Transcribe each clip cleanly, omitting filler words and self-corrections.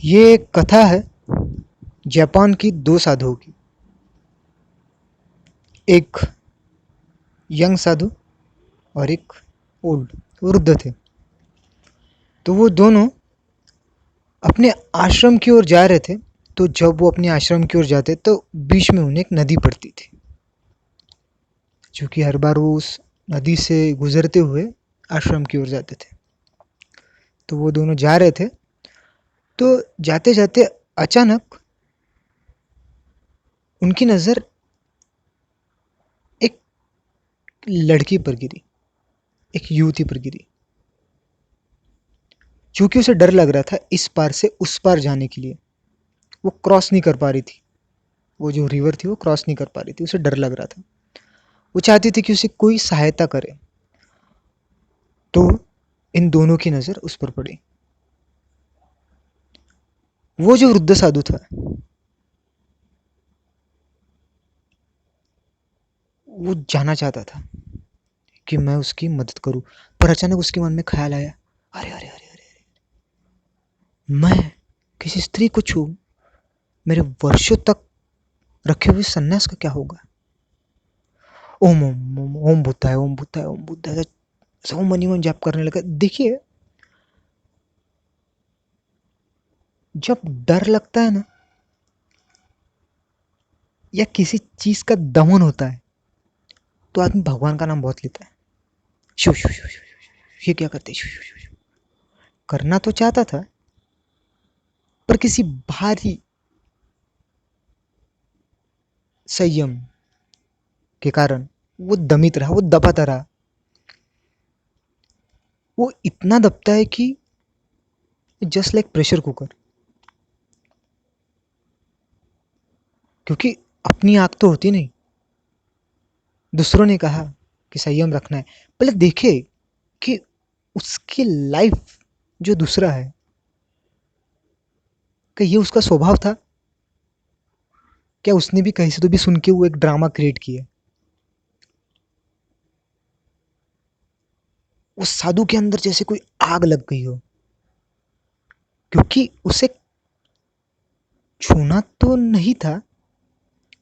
ये एक कथा है जापान की दो साधुओं की। एक यंग साधु और एक ओल्ड वृद्ध थे। तो वो दोनों अपने आश्रम की ओर जा रहे थे। तो जब वो अपने आश्रम की ओर जाते तो बीच में उन्हें एक नदी पड़ती थी, जो कि हर बार वो उस नदी से गुजरते हुए आश्रम की ओर जाते थे। तो वो दोनों जा रहे थे, तो जाते जाते अचानक उनकी नज़र एक लड़की पर गिरी, एक युवती पर गिरी। चूंकि उसे डर लग रहा था इस पार से उस पार जाने के लिए, वो क्रॉस नहीं कर पा रही थी। वो जो रिवर थी वो क्रॉस नहीं कर पा रही थी, उसे डर लग रहा था। वो चाहती थी कि उसे कोई सहायता करे। तो इन दोनों की नज़र उस पर पड़ी। वो जो वृद्ध साधु था, वो जाना चाहता था कि मैं उसकी मदद करूं, पर अचानक उसके मन में ख्याल आया, अरे अरे अरे अरे, मैं किसी स्त्री को छू, मेरे वर्षों तक रखे हुए सन्यास का क्या होगा। ओम ओम ओम ओम बुद्धाय ओम बुद्धाय ओम बुद्धाय, ऐसा वो मनी मन जाप करने लगा। देखिए, जब डर लगता है ना, या किसी चीज का दमन होता है, तो आदमी भगवान का नाम बहुत लेता है। शू शू शू शू, ये क्या करते, शू शू शू शू। करना तो चाहता था, पर किसी भारी संयम के कारण वो दमित रहा, वो दबाता रहा। वो इतना दबता है कि जस्ट लाइक प्रेशर कुकर। क्योंकि अपनी आग तो होती नहीं। दूसरों ने कहा कि संयम रखना है, पहले देखे कि उसकी लाइफ जो दूसरा है, कि ये उसका स्वभाव था, क्या उसने भी कहीं से तो भी सुन के वो एक ड्रामा क्रिएट किया। उस साधु के अंदर जैसे कोई आग लग गई हो, क्योंकि उसे छूना तो नहीं था,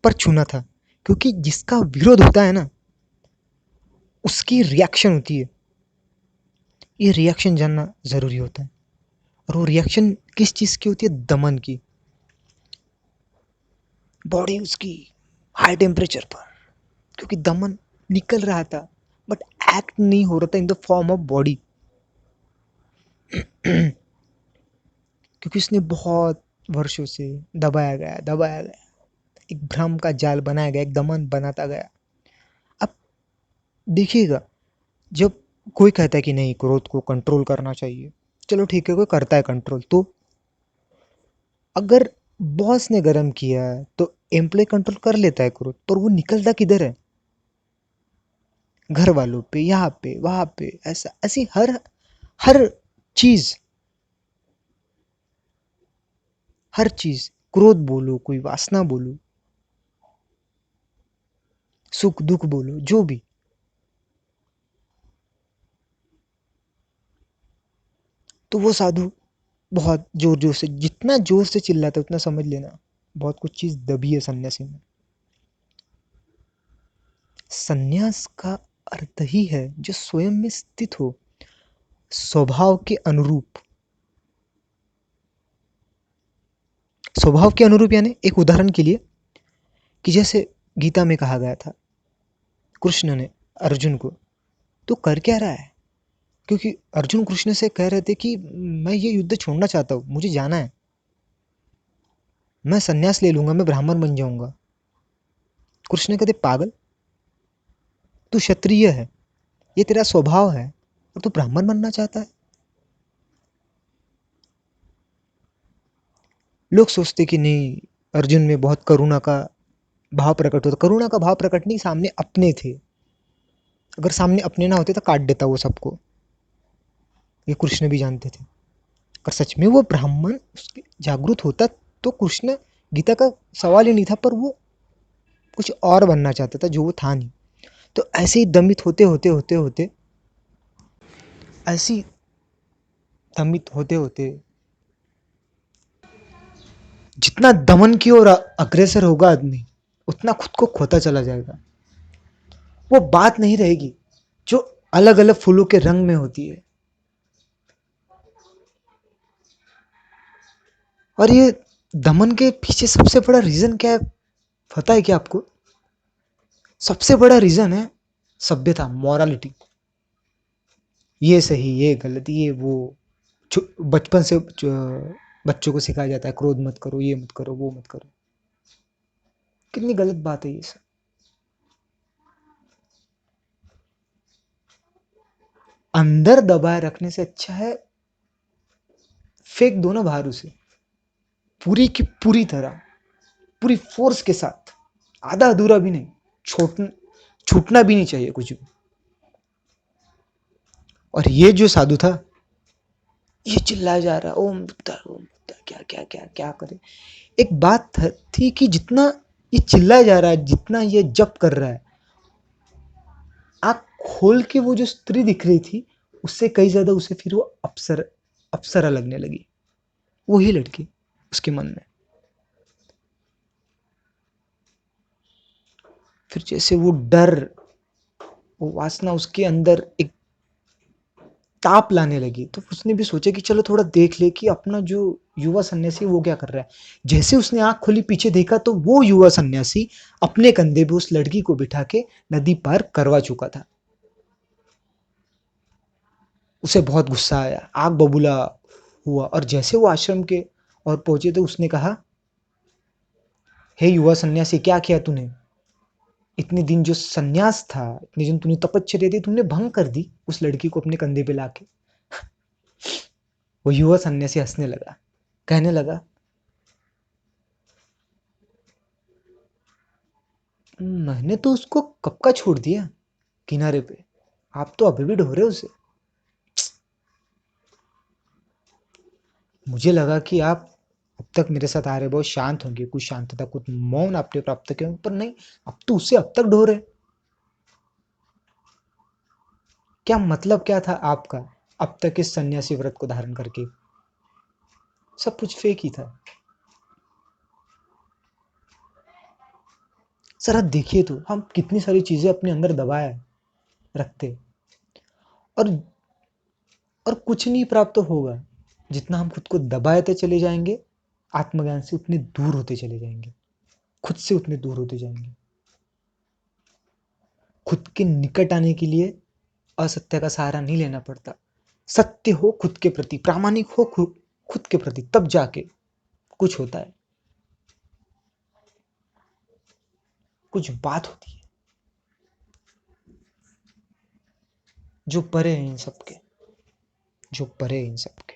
पर छूना था। क्योंकि जिसका विरोध होता है ना, उसकी रिएक्शन होती है। ये रिएक्शन जानना जरूरी होता है। और वो रिएक्शन किस चीज की होती है? दमन की। बॉडी उसकी हाई टेम्परेचर पर, क्योंकि दमन निकल रहा था, बट एक्ट नहीं हो रहा था in the form of body. क्योंकि उसने बहुत वर्षों से दबाया गया, एक भ्रम का जाल बनाया गया, एक दमन बनाता गया। अब देखिएगा, जब कोई कहता है कि नहीं, क्रोध को कंट्रोल करना चाहिए, चलो ठीक है, कोई करता है कंट्रोल, तो अगर बॉस ने गरम किया तो एम्प्लॉय कंट्रोल कर लेता है क्रोध, पर वो निकलता किधर है? घर वालों पे, यहाँ पे, वहां पे, ऐसा ऐसी हर हर चीज, हर चीज। क्रोध बोलो, कोई वासना बोलो, सुख दुख बोलो, जो भी। तो वो साधु बहुत जोर जोर से, जितना जोर से चिल्लाता है उतना समझ लेना बहुत कुछ चीज दबी है सन्यासी में। सन्यास का अर्थ ही है जो स्वयं में स्थित हो, स्वभाव के अनुरूप। स्वभाव के अनुरूप यानी, एक उदाहरण के लिए, कि जैसे गीता में कहा गया था कृष्ण ने अर्जुन को, तो कर क्या रहा है? क्योंकि अर्जुन कृष्ण से कह रहे थे कि मैं ये युद्ध छोड़ना चाहता हूँ, मुझे जाना है, मैं सन्यास ले लूंगा, मैं ब्राह्मण बन जाऊंगा। कृष्ण कहते पागल, तू क्षत्रिय है, ये तेरा स्वभाव है, और तू ब्राह्मण बनना चाहता है। लोग सोचते कि नहीं, अर्जुन में बहुत करुणा का भाव प्रकट होता। करुणा का भाव प्रकट नहीं, सामने अपने थे। अगर सामने अपने ना होते तो काट देता वो सबको, ये कृष्ण भी जानते थे। अगर सच में वो ब्राह्मण उसके जागरूक होता, तो कृष्ण, गीता का सवाल ही नहीं था, पर वो कुछ और बनना चाहता था जो वो था नहीं। तो ऐसे ही दमित होते होते होते होते, ऐसी दमित होते होते जितना दमन की ओर अग्रसर होगा आदमी, उतना खुद को खोता चला जाएगा। वो बात नहीं रहेगी जो अलग अलग फूलों के रंग में होती है। और ये दमन के पीछे सबसे बड़ा रीजन क्या है पता है क्या आपको? सबसे बड़ा रीजन है सभ्यता, मॉरलिटी। ये सही, ये गलत, ये वो। बचपन से बच्चों को सिखाया जाता है क्रोध मत करो, ये मत करो, वो मत करो। कितनी गलत बात है ये सब। अंदर दबाए रखने से अच्छा है फेंक दो ना बाहर उसे, पूरी की पूरी तरह, पूरी फोर्स के साथ, आधा अधूरा भी नहीं, छोट छूटना भी नहीं चाहिए कुछ भी। और ये जो साधु था, ये चिल्लाया जा रहा है ओम बुद्धा, क्या क्या क्या क्या करे। एक बात थी कि जितना ये चिल्लाया जा रहा है, जितना ये जप कर रहा है, आँख खोल के वो जो स्त्री दिख रही थी, उससे कई ज़्यादा उसे फिर वो अप्सरा लगने लगी, वही लड़की उसके मन में। फिर जैसे वो डर, वो वासना उसके अंदर एक ताप लाने लगी, तो उसने भी सोचा कि चलो थोड़ा देख ले कि अपना जो युवा सन्यासी वो क्या कर रहा है। जैसे उसने आँख खोली, पीछे देखा, तो वो युवा सन्यासी अपने कंधे पे उस लड़की को बिठा के नदी पार करवा चुका था। उसे बहुत गुस्सा आया, आग बबूला हुआ, और जैसे वो आश्रम के और पहुंचे तो उसने कहा, हे युवा सन्यासी, क्या किया तूने? इतने दिन जो सन्यास था, इतने दिन तूने तपश्चर्या दी, तुमने भंग कर दी उस लड़की को अपने कंधे पे लाके। वो युवा सन्यासी हंसने लगा, कहने लगा, मैंने तो उसको कब का छोड़ दिया किनारे पे, आप तो अभी भी ढो रहे हो उसे। मुझे लगा कि आप अब तक मेरे साथ आ रहे बहुत शांत होंगे, कुछ शांतता, कुछ मौन आपने प्राप्त किया, पर नहीं, अब तो उससे अब तक ढो रहे। क्या मतलब क्या था आपका अब तक इस सन्यासी व्रत को धारण करके? सब कुछ फेक ही था। जरा देखिए तो हम कितनी सारी चीजें अपने अंदर दबाए रखते, और कुछ नहीं प्राप्त होगा। जितना हम खुद को दबाते चले जाएंगे, आत्मज्ञान से उतने दूर होते चले जाएंगे, खुद से उतने दूर होते जाएंगे। खुद के निकट आने के लिए असत्य का सहारा नहीं लेना पड़ता। सत्य हो खुद के प्रति, प्रामाणिक हो खुद के प्रति, तब जाके कुछ होता है, कुछ बात होती है जो परे है इन सबके, जो परे है इन सबके।